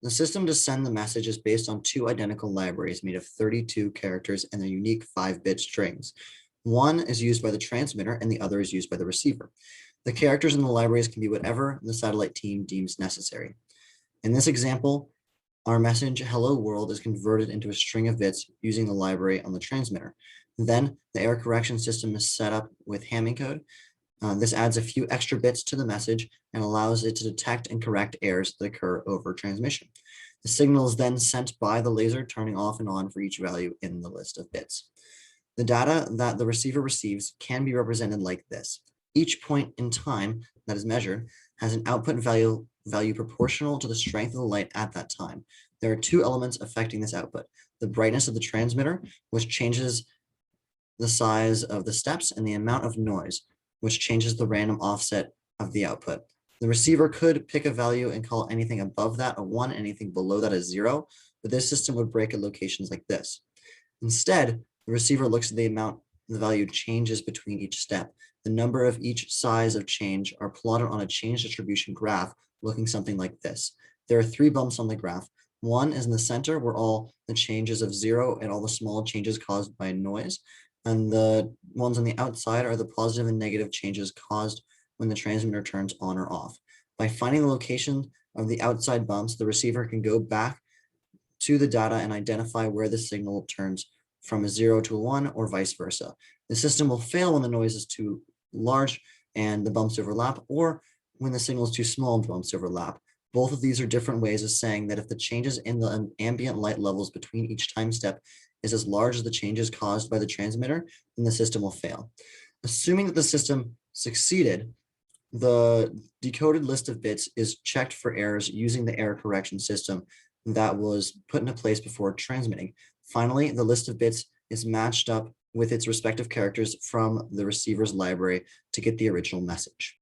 The system to send the message is based on two identical libraries made of 32 characters and their unique 5-bit strings. One is used by the transmitter and the other is used by the receiver. The characters in the libraries can be whatever the satellite team deems necessary. In this example, our message, hello world, is converted into a string of bits using the library on the transmitter. Then the error correction system is set up with Hamming code. This adds a few extra bits to the message and allows it to detect and correct errors that occur over transmission. The signal is then sent by the laser, turning off and on for each value in the list of bits. The data that the receiver receives can be represented like this. Each point in time that is measured has an output value proportional to the strength of the light at that time. There are two elements affecting this output: the brightness of the transmitter, which changes the size of the steps, and the amount of noise, which changes the random offset of the output. The receiver could pick a value and call anything above that a 1, anything below that a 0, but this system would break at locations like this. Instead, the receiver looks at the amount the value changes between each step. The number of each size of change are plotted on a change distribution graph looking something like this. There are 3 bumps on the graph. One is in the center where all the changes of 0 and all the small changes caused by noise. And the ones on the outside are the positive and negative changes caused when the transmitter turns on or off. By finding the location of the outside bumps, the receiver can go back to the data and identify where the signal turns from a 0 to a 1 or vice versa. The system will fail when the noise is too large and the bumps overlap, or when the signal is too small and the bumps overlap. Both of these are different ways of saying that if the changes in the ambient light levels between each time step is as large as the changes caused by the transmitter, then the system will fail. Assuming that the system succeeded, the decoded list of bits is checked for errors using the error correction system that was put into place before transmitting. Finally, the list of bits is matched up with its respective characters from the receiver's library to get the original message.